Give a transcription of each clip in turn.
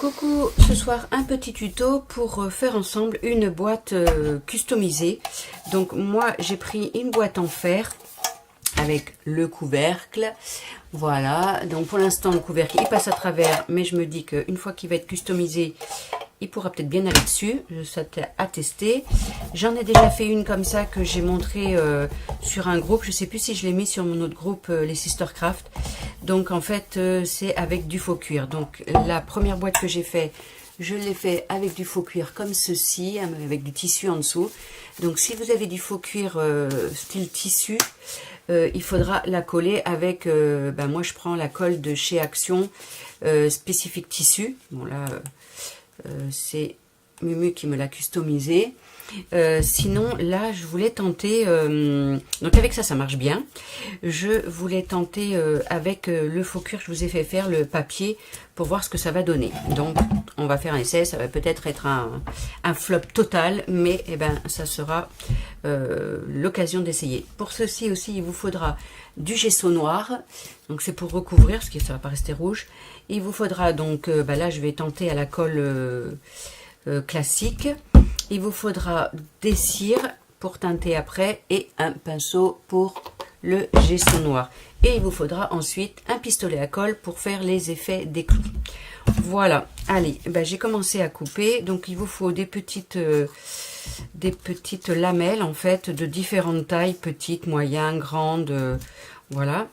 Coucou, ce soir un petit tuto pour faire ensemble une boîte customisée. Donc moi j'ai pris une boîte en fer avec le couvercle. Voilà, donc pour l'instant le couvercle il passe à travers, mais je me dis qu'une fois qu'il va être customisé, il pourra peut-être bien aller dessus. Ça à tester. J'en ai déjà fait une comme ça que j'ai montré sur un groupe. Je sais plus si je l'ai mis sur mon autre groupe, les Sistercraft. Donc en fait c'est avec du faux cuir. Donc la première boîte que j'ai fait, je l'ai fait avec du faux cuir comme ceci, avec du tissu en dessous. Donc si vous avez du faux cuir style tissu, il faudra la coller avec, moi je prends la colle de chez Action spécifique tissu. Bon là c'est Mumu qui me l'a customisé. Sinon là je voulais tenter, donc avec ça marche bien. Je voulais tenter avec le faux cuir que je vous ai fait faire, le papier, pour voir ce que ça va donner. Donc on va faire un essai, ça va peut-être être un flop total, mais ça sera l'occasion d'essayer. Pour ceci aussi il vous faudra du gesso noir, donc c'est pour recouvrir parce que ça va pas rester rouge. Il vous faudra donc, là je vais tenter à la colle classique. Il vous faudra des cires pour teinter après et un pinceau pour le gesso noir. Et il vous faudra ensuite un pistolet à colle pour faire les effets des clous. Voilà, allez, j'ai commencé à couper. Donc il vous faut des petites lamelles en fait de différentes tailles, petites, moyennes, grandes, voilà,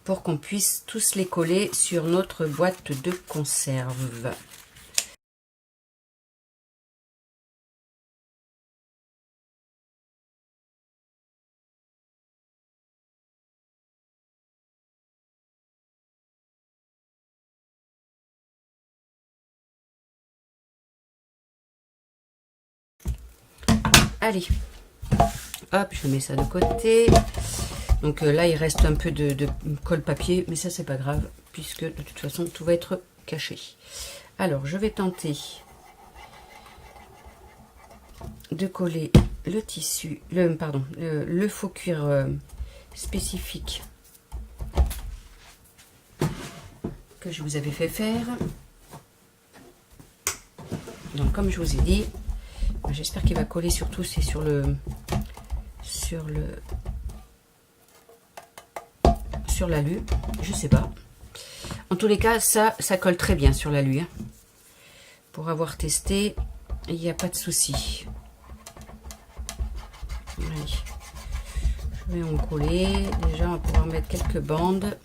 pour qu'on puisse tous les coller sur notre boîte de conserve. Allez, hop, je mets ça de côté. Donc là, il reste un peu de colle papier, mais ça, c'est pas grave, puisque de toute façon, tout va être caché. Alors, je vais tenter de coller le tissu, le faux cuir spécifique que je vous avais fait faire. Donc, comme je vous ai dit, j'espère qu'il va coller surtout, c'est sur l'alu, je sais pas. En tous les cas, ça colle très bien sur l'alu. Hein. Pour avoir testé, il n'y a pas de souci. Allez. Je vais en coller. Déjà, on va pouvoir mettre quelques bandes.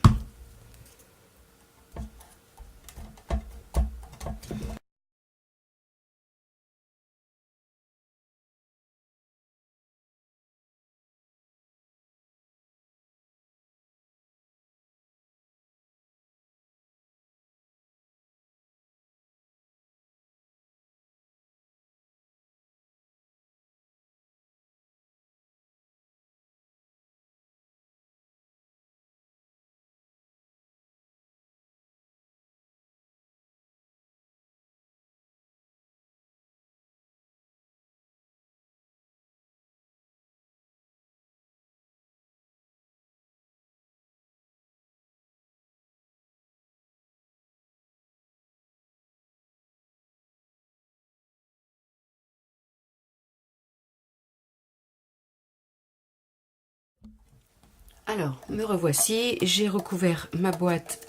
Alors, me revoici. J'ai recouvert ma boîte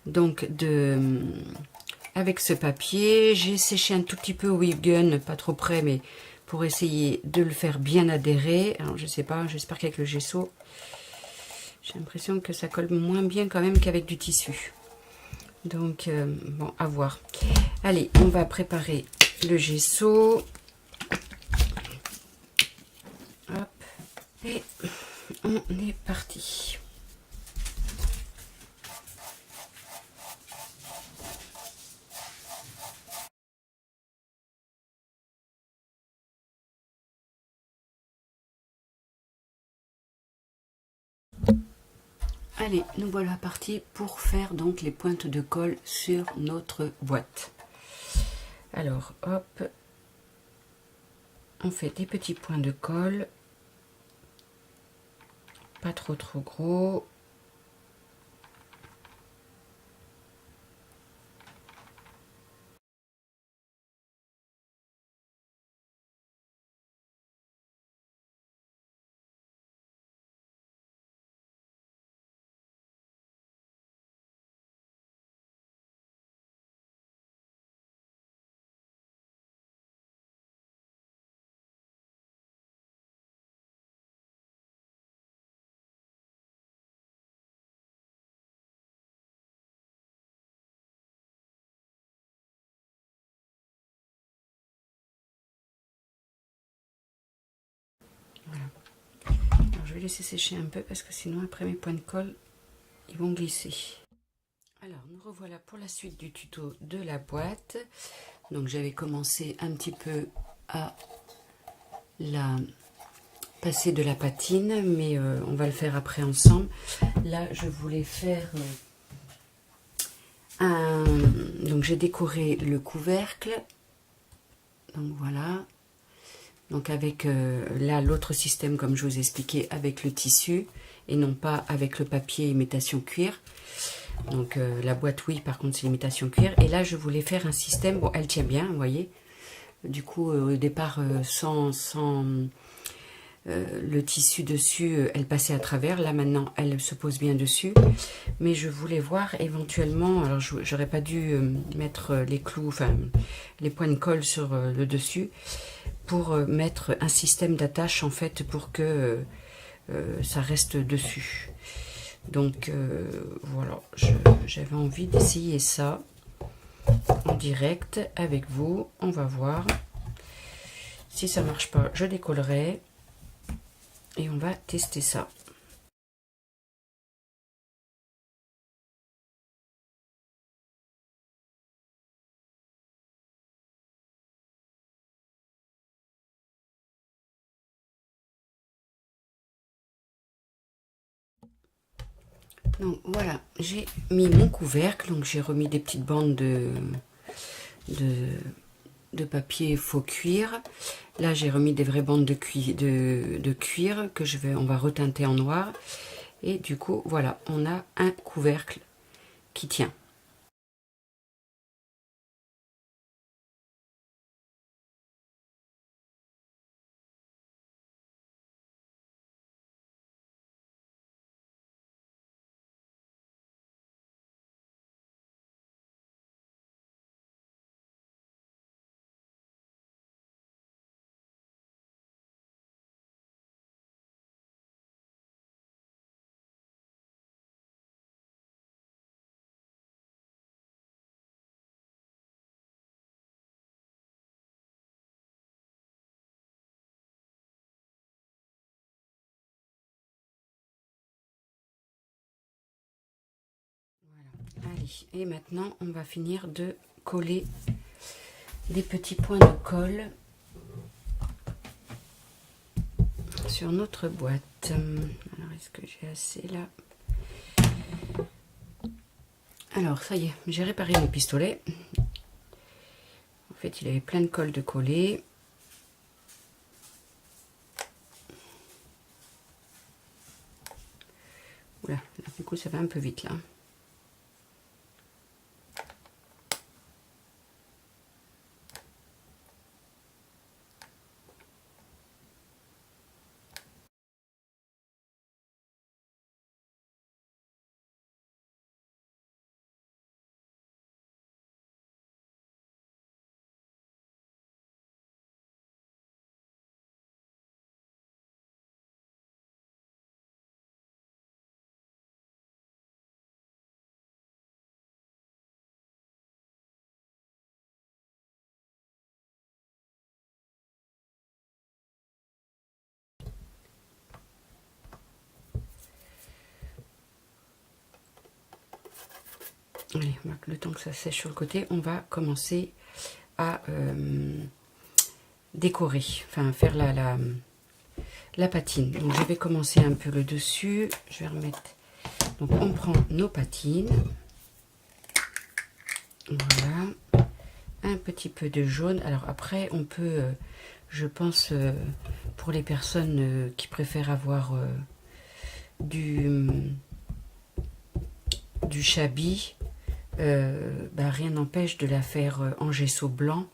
donc avec ce papier. J'ai séché un tout petit peu au heat gun, pas trop près, mais pour essayer de le faire bien adhérer. Alors, je sais pas, j'espère qu'avec le gesso, j'ai l'impression que ça colle moins bien quand même qu'avec du tissu. Donc, bon, à voir. Allez, on va préparer le gesso. Hop, et on est parti. Allez, nous voilà partis pour faire donc les pointes de colle sur notre boîte. Alors, hop, on fait des petits points de colle, pas trop gros. vais laisser sécher un peu parce que sinon après mes points de colle, ils vont glisser. Alors, nous revoilà pour la suite du tuto de la boîte. Donc, j'avais commencé un petit peu à la passer de la patine, mais on va le faire après ensemble. Là, je voulais faire donc j'ai décoré le couvercle. Donc voilà. Donc avec là l'autre système comme je vous ai expliqué avec le tissu et non pas avec le papier imitation cuir. Donc la boîte oui, par contre c'est imitation cuir. Et là je voulais faire un système, bon elle tient bien, vous voyez. Du coup au départ sans le tissu dessus, elle passait à travers. Là maintenant elle se pose bien dessus. Mais je voulais voir éventuellement, alors j'aurais pas dû mettre les clous, enfin les points de colle sur le dessus, pour mettre un système d'attache en fait pour que ça reste dessus. Donc voilà, j'avais envie d'essayer ça en direct avec vous. On va voir. Si ça marche pas, je décollerai et on va tester ça. Donc voilà, j'ai mis mon couvercle, donc j'ai remis des petites bandes de papier faux cuir. Là j'ai remis des vraies bandes de cuir que on va reteinter en noir. Et du coup voilà, on a un couvercle qui tient. Allez, et maintenant on va finir de coller des petits points de colle sur notre boîte. Alors est-ce que j'ai assez là? Alors ça y est, j'ai réparé mon pistolet. En fait il avait plein de colle de coller. Oula, là, du coup ça va un peu vite là. Allez, le temps que ça sèche sur le côté, on va commencer à décorer, enfin faire la patine. Donc je vais commencer un peu le dessus, je vais remettre, donc on prend nos patines, voilà, un petit peu de jaune. Alors après on peut, je pense pour les personnes qui préfèrent avoir du chablis, rien n'empêche de la faire en gesso blanc.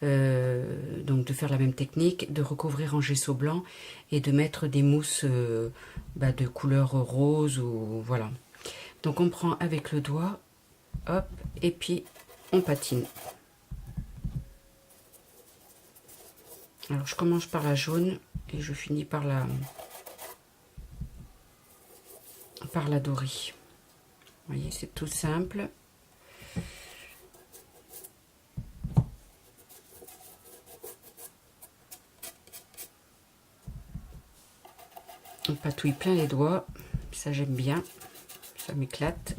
Donc de faire la même technique, de recouvrir en gesso blanc et de mettre des mousses de couleur rose ou voilà. Donc on prend avec le doigt, hop, et puis on patine. Alors je commence par la jaune et je finis par la dorée. Vous voyez, c'est tout simple. patouille plein les doigts. Ça, j'aime bien. Ça m'éclate.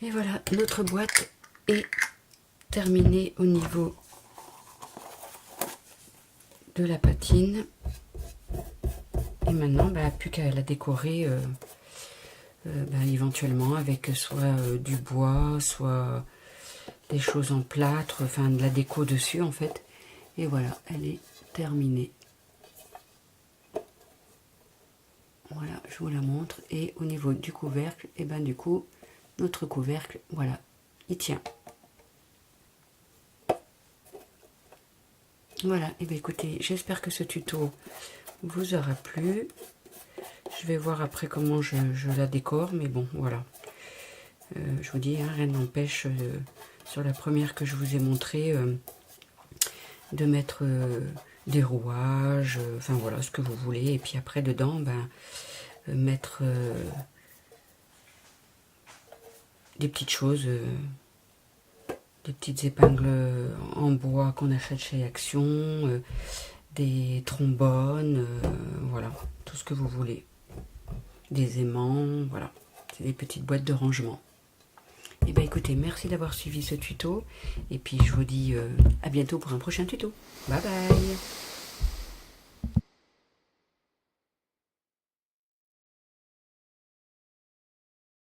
Et voilà, notre boîte est terminée au niveau de la patine. Et maintenant, bah, plus qu'à la décorer bah, éventuellement avec soit du bois, soit des choses en plâtre, enfin de la déco dessus en fait. Et voilà, elle est terminée. Voilà, je vous la montre. Et au niveau du couvercle, et ben du coup, notre couvercle, voilà, il tient. Voilà, et bien écoutez, j'espère que ce tuto vous aura plu. Je vais voir après comment je la décore, mais bon, voilà. Je vous dis, hein, rien n'empêche, sur la première que je vous ai montré, de mettre des rouages, enfin voilà, ce que vous voulez. Et puis après, dedans, ben, mettre des petites choses, des petites épingles en bois qu'on achète chez Action, des trombones, voilà, tout ce que vous voulez. Des aimants, voilà, c'est des petites boîtes de rangement. Et bien écoutez, merci d'avoir suivi ce tuto, et puis je vous dis à bientôt pour un prochain tuto. Bye bye.